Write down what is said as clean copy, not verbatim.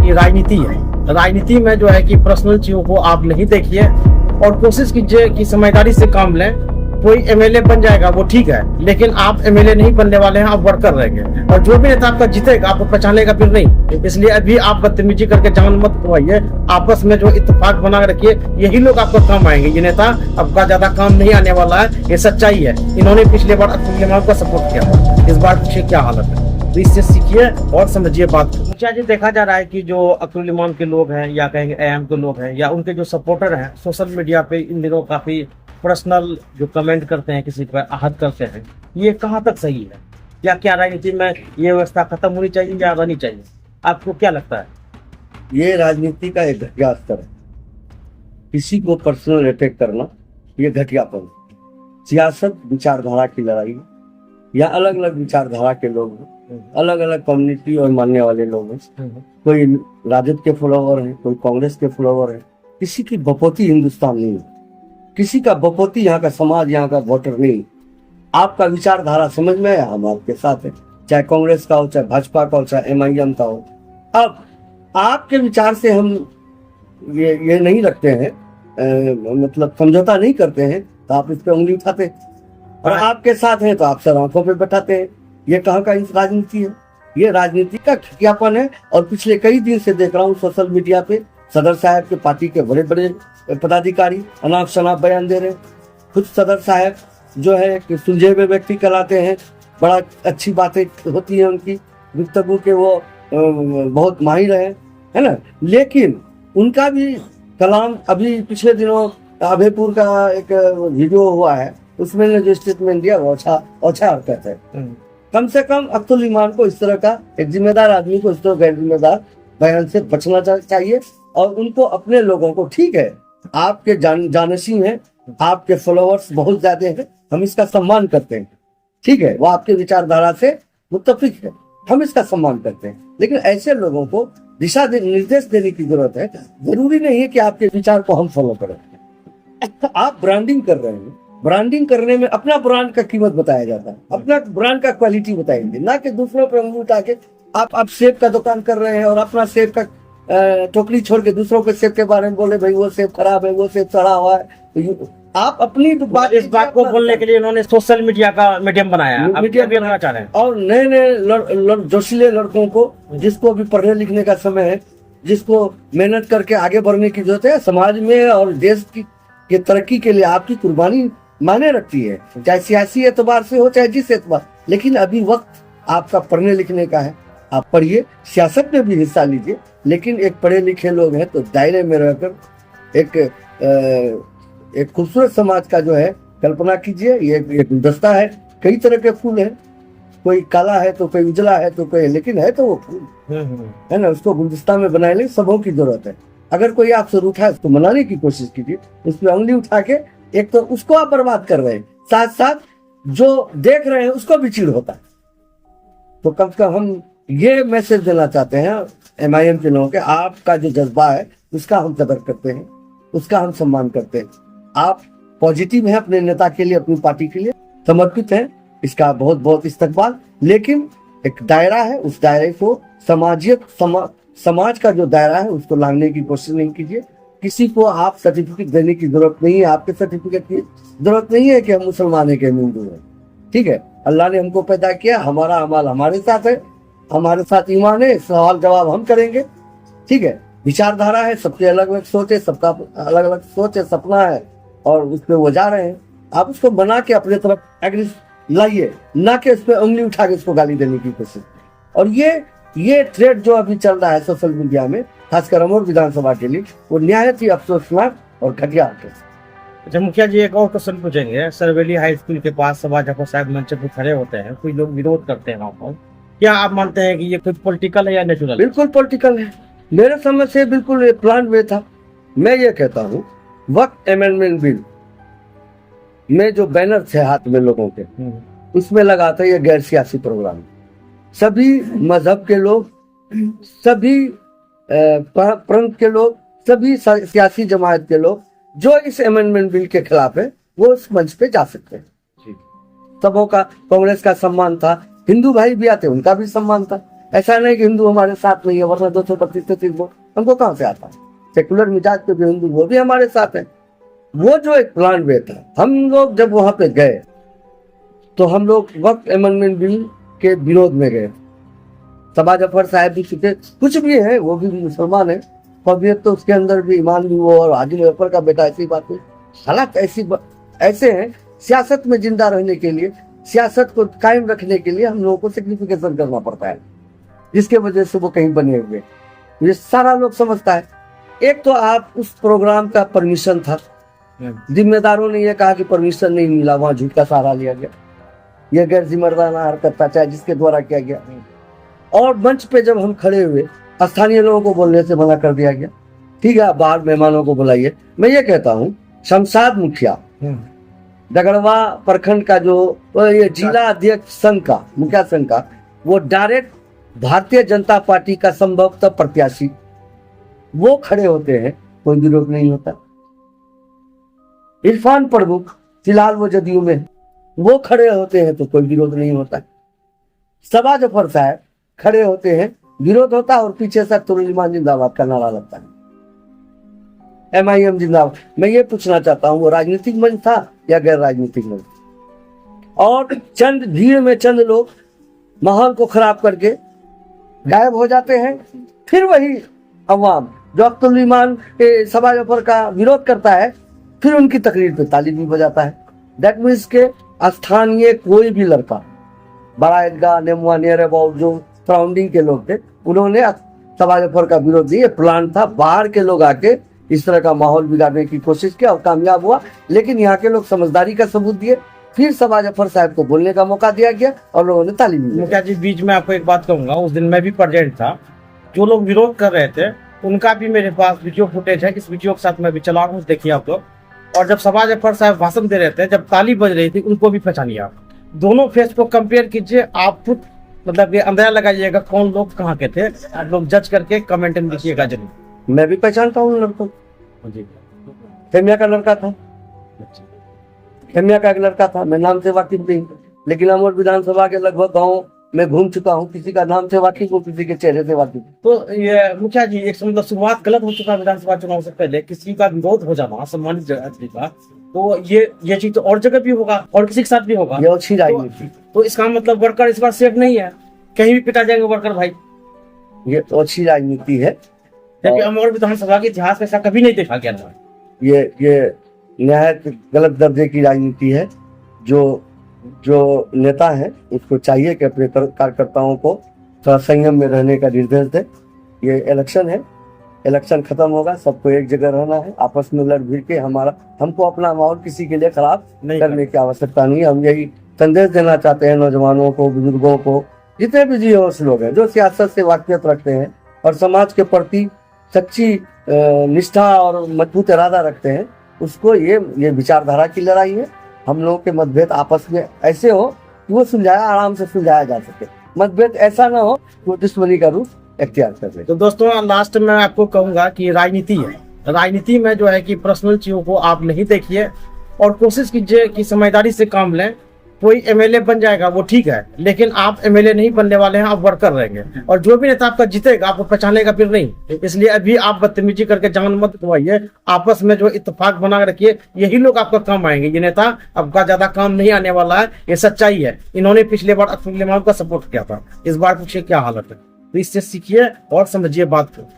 ये राजनीति है। राजनीति में जो है कि पर्सनल चीजों को आप नहीं देखिए और कोशिश कीजिए कि समझदारी से काम लें। कोई एमएलए बन जाएगा वो ठीक है, लेकिन आप एमएलए नहीं बनने वाले हैं, आप वर्कर रहेंगे। और जो भी नेता आपका जीतेगा आपको पहचानेगा फिर नहीं। इसलिए अभी आप बदतमीजी करके जान मत खुआइए, आपस में जो इत्तेफाक बना रखिए, यही लोग आपको काम आएंगे। ये नेता आपका ज्यादा काम नहीं आने वाला है, ये सच्चाई है। इन्होंने पिछले बार अब्दुल इमाम का सपोर्ट किया था, इस बार पूछिए क्या हालत है। तो इससे सीखिए और समझिए बात को। मुखिया जी, देखा जा रहा है कि जो अब्दुल इमाम के लोग हैं या कहेंगे एएम के लोग हैं या उनके जो सपोर्टर हैं, सोशल मीडिया पे इन दिनों काफी पर्सनल जो कमेंट करते हैं, किसी पर आहत करते हैं, ये कहाँ तक सही है? या क्या राजनीति में ये व्यवस्था खत्म होनी चाहिए या रहनी चाहिए? आपको क्या लगता है? ये राजनीति का एक घटिया स्तर है। किसी को पर्सनल अटैक करना ये घटियापन। सियासत विचारधारा की लड़ाई या अलग अलग विचारधारा के लोग हैं, अलग अलग कम्युनिटी और मानने वाले लोग हैं। कोई राजद के फॉलोवर है, कोई कांग्रेस के फॉलोवर है। किसी की बपोती हिंदुस्तान नहीं है, किसी का बपोती यहाँ का समाज, यहाँ का वोटर नहीं। आपका विचारधारा समझ में आया, हम आपके साथ है, चाहे कांग्रेस का हो, चाहे भाजपा का हो, चाहे एमआईएम का हो। अब आपके विचार से हम ये नहीं रखते हैं, मतलब समझौता नहीं करते हैं, तो आप इस पे उंगली उठाते हैं। और आपके साथ हैं तो आप सर आंखों पे बैठाते हैं। ये कहाँ का राजनीति है? ये राजनीति का घटियापन है। और पिछले कई दिन से देख रहा हूँ सोशल मीडिया पे सदर साहब के पार्टी के बड़े बड़े पदाधिकारी अनाप शनाप बयान दे रहे हैं। खुद सदर साहब जो है कि सुलझे हुए व्यक्ति कहलाते हैं, बड़ा अच्छी बातें होती हैं उनकी, गुफ्तगू के वो बहुत माहिर है ना। लेकिन उनका भी कलाम, अभी पिछले दिनों अभयपुर का एक वीडियो हुआ है, उसमें ने जो स्टेटमेंट दिया वो अच्छा हरकत है। कम से कम अब्दुल इमाम को इस तरह का एक जिम्मेदार आदमी को इस तरह गैर जिम्मेदार बयान से बचना चाहिए। और उनको अपने लोगों को, ठीक है आपके जानशी हैं, आपके फॉलोअर्स बहुत ज्यादा हैं, हम इसका सम्मान करते हैं, ठीक है, वो आपके विचारधारा से मुत्तफिक है, हम इसका सम्मान करते हैं। लेकिन ऐसे लोगों को दिशा निर्देश देने की जरूरत है। जरूरी नहीं है कि आपके विचार को हम फॉलो करें। आप ब्रांडिंग कर रहे हैं, ब्रांडिंग करने में अपना ब्रांड का कीमत बताया जाता है, अपना ब्रांड का क्वालिटी बताएंगे, ना कि दूसरों पर उंगली उठा के आप सेब का दुकान कर रहे हैं और अपना सेब का टोकरी छोड़ के दूसरों के सेब के बारे में बोले भाई वो सेब खराब है, वो सेब सड़ा हुआ है। तो आप अपनी बात, इस बात को बोलने के लिए इन्होंने सोशल मीडिया का मीडियम बनाया, मीडिया भी बनाना चाह रहे हैं। और नए नए जोशीले लड़कों को, जिसको अभी पढ़ने लिखने का समय है, जिसको मेहनत करके आगे बढ़ने की जरूरत है, समाज में और देश की तरक्की के लिए आपकी कुर्बानी मायने रखती है, चाहे सियासी एतबार से हो चाहे जिस एतबार। लेकिन अभी वक्त आपका पढ़ने लिखने का है, आप पढ़िए, सियासत में भी हिस्सा लीजिए। लेकिन एक पढ़े लिखे लोग हैं तो दायरे में रहकर एक खूबसूरत समाज का जो है कल्पना कीजिए। ये एक गुलदस्ता है, कई तरह के फूल हैं, कोई काला है तो कोई उजला है तो कोई, लेकिन है तो वो फूल है ना। उसको गुलदस्ता में बनाने लिए सबों की जरूरत है। अगर कोई आपसे रूठा है उसको मनाने की कोशिश कीजिए, उस पर उंगली उठा के, एक तो उसको आप बर्बाद कर रहे हैं, साथ साथ जो देख रहे हैं उसको भी चिढ़ होता है। तो कम से कम हम ये मैसेज देना चाहते हैं एमआईएम के लोगों के, आपका जो जज्बा है उसका हम कदर करते हैं, उसका हम सम्मान करते हैं। आप पॉजिटिव हैं, अपने नेता के लिए, अपनी पार्टी के लिए समर्पित हैं, इसका बहुत बहुत इस्तकबाल। लेकिन एक दायरा है, उस दायरे को समाज का जो दायरा है उसको लांघने की कोशिश नहीं कीजिए। किसी को आप सर्टिफिकेट देने की जरूरत नहीं है, आपके सर्टिफिकेट की जरूरत नहीं है कि हम मुसलमान है कि हम हिंदू है, ठीक है। अल्लाह ने हमको पैदा किया, हमारा अमल हमारे साथ है, हमारे साथ ईमान है, सवाल जवाब हम करेंगे, ठीक है। विचारधारा है, सबसे अलग अलग सोच है, सबका अलग अलग सोच है, सपना है, और उस पर वो जा रहे हैं। आप उसको बना के अपने तरफ एग्री लाइए, ना कि उस पर उंगली उठा के उसको गाली देने की कोशिश। और ये थ्रेड जो अभी चल रहा है सोशल मीडिया में, खासकर अमोर विधानसभा के लिए, वो निहायत ही अफसोसनाक और घटिया है। अच्छा मुखिया जी, एक और क्वेश्चन पूछेंगे। सरवेली हाई स्कूल के पास सभा जफर साहब मंच पर खड़े होते हैं, कुछ लोग विरोध करते हैं वहाँ पर, क्या आप मानते हैं कि ये कुछ पॉलिटिकल है या नेचुरल? बिल्कुल पॉलिटिकल है, मेरे समझ से बिल्कुल प्लान में था। मैं ये कहता हूँ, वक्त अमेंडमेंट बिल में जो बैनर थे हाथ में लोगों के, उसमें लगा था ये गैर सियासी प्रोग्राम। सभी मजहब के लोग, सभी पंथ के लोग, सभी सियासी जमात के लोग जो इस अमेंडमेंट बिल के खिलाफ है, वो उस मंच पे जा सकते हैं। सबों का, कांग्रेस का सम्मान था, हिंदू भाई भी आते उनका भी सम्मान था, ऐसा नहीं कि हिंदू हमारे साथ नहीं है, वरना 232 वोट हमको कहाँ से आता है। सेकुलर मिजाज के जो हिंदू वो भी हमारे साथ है। वो जो एक प्लान वे था, हम लोग जब वहां पे गए तो हम लोग वक्त अमेंडमेंट बिल के विरोध में गए। सबा जफर साहब भी चुके, कुछ भी है, वो भी मुसलमान है, कबियत तो उसके अंदर भी, ईमान भी वो, और हाजी जफर का बेटा, ऐसी बात है। हालात ऐसे हैं। सियासत में जिंदा रहने के लिए, सियासत को कायम रखने के लिए हम लोगों को सेक्रिफिकेशन करना पड़ता है, जिसके वजह से वो कहीं बने हुए, ये सारा लोग समझता है। एक तो आप उस प्रोग्राम का परमिशन था, जिम्मेदारों ने यह कहा कि परमिशन नहीं मिला, वहां झूठ का सहारा लिया गया, यह गैर जिम्मेदाराना हरकत था, चाहे जिसके द्वारा किया गया। और मंच पे जब हम खड़े हुए, स्थानीय लोगों को बोलने से मना कर दिया गया। ठीक है, आप बाहर मेहमानों को बुलाइए। मैं ये कहता हूँ, शमशाद मुखिया डगड़वा प्रखंड का जो ये जिला अध्यक्ष संघ का, मुखिया संघ का, वो डायरेक्ट भारतीय जनता पार्टी का संभवतः प्रत्याशी, वो खड़े होते हैं, कोई विरोध नहीं होता। इरफान प्रमुख फिलहाल वो जदयू में है, वो खड़े होते हैं तो कोई विरोध नहीं होता। सबा जफर साहब खड़े होते हैं, विरोध होता है, और पीछे से तुरुलिमान जिंदाबाद का नारा लगता है, MIM जिंदाबाद। मैं ये पूछना चाहता हूँ, वो राजनीतिक मंच था या गैर राजनीतिक मंच? और चंद भीड़ में चंद लोग माहौल को खराब करके गायब हो जाते हैं, फिर वही अवाम जो तुरुलिमान के सबा जफर का विरोध करता है, फिर उनकी तकरीर पे ताली भी बजाता है। दैट मीन्स के स्थानीय कोई भी लड़का, बड़ा ईदगाह, नेमुआ, नियर अबाउट जो सराउंडिंग के लोग थे, उन्होंने सबा जफर का विरोध नहीं, प्लान था। बाहर के लोग आके इस तरह का माहौल बिगाड़ने की कोशिश किया और कामयाब हुआ, लेकिन यहाँ के लोग समझदारी का सबूत दिए। फिर सबा जफर साहब को बोलने का मौका दिया गया और लोगों ने ताली दी। मुखिया जी, बीच में आपको एक बात कहूंगा, उस दिन मैं भी प्रेजेंट था। जो लोग विरोध कर रहे थे उनका भी मेरे पास वीडियो फुटेज है, इस वीडियो के साथ मैं भी चला रहा हूँ, देखिए आप लोग। और जब सबा जफर साहब भाषण दे रहे थे, जब ताली बज रही थी, उनको भी पहचानिए आप। दोनों फेस को कंपेयर कीजिए, आप खुद मतलब ये अंदाजा लगाइएगा कौन लोग कहाँ के थे। आप लोग जज करके कमेंट में लिखिएगा जरूर। मैं भी पहचानता हूँ लड़कों को। जी, खेमिया का लड़का था, खेमिया का एक लड़का था, मैं नाम से वाकिफ नहीं, लेकिन अमर विधानसभा के लगभग गाँव में घूम चुका हूँ, किसी का नाम से वाकिफ हो, किसी के चेहरे से वाकिफ। तो ये मुखिया जी, एक मतलब शुरुआत गलत हो चुका विधानसभा चुनाव से पहले, किसी का विरोध हो जाना सम्मानित आदमी का, तो ये चीज तो और जगह भी होगा और किसी के साथ भी होगा। ये अच्छी राजनीति। तो इसका मतलब वर्कर इस बार सेफ नहीं है, कहीं भी पिटा जाएंगे वर्कर भाई। ये तो अच्छी राजनीति है, जबकि अमर विधानसभा के इतिहास में ऐसा कभी नहीं देखा गया था। ये निहायत गलत दर्जे की राजनीति है। जो नेता है उसको चाहिए कि अपने कार्यकर्ताओं को थोड़ा संयम में रहने का निर्देश दे। ये इलेक्शन है, इलेक्शन खत्म होगा, सबको एक जगह रहना है, आपस में लड़ भिड़ के हमको अपना माहौल किसी के लिए खराब करने की आवश्यकता नहीं है। हम यही संदेश देना चाहते हैं नौजवानों को, बुजुर्गों को, जितने भी जीवोश लोग हैं जो सियासत से वाकिफियत रखते हैं और समाज के प्रति सच्ची निष्ठा और मजबूत इरादा रखते हैं, उसको ये विचारधारा की लड़ाई है। हम लोगों के मतभेद आपस में ऐसे हो कि वो आराम से सुलझाया जा सके, मतभेद ऐसा ना हो कि वो दुश्मनी का रूप इख्तियार कर ले। तो दोस्तों, लास्ट में आपको कहूंगा कि राजनीति है, राजनीति में जो है कि पर्सनल चीजों को आप नहीं देखिए और कोशिश कीजिए कि समझदारी से काम लें। कोई MLA बन जाएगा वो ठीक है, लेकिन आप MLA नहीं बनने वाले हैं, आप वर्कर रहेंगे। और जो भी नेता आपका जीतेगा आपको पहचानेगा फिर नहीं। इसलिए अभी आप बदतमीजी करके जान मत गवाइए, आपस में जो इत्तेफाक बना रखिए, यही लोग आपका काम आएंगे। ये नेता आपका ज्यादा काम नहीं आने वाला है, ये सच्चाई है। इन्होंने पिछले बार अब्दुल का सपोर्ट किया था, इस बार पूछिए क्या हालत है। तो इससे सीखिए और समझिए बात को।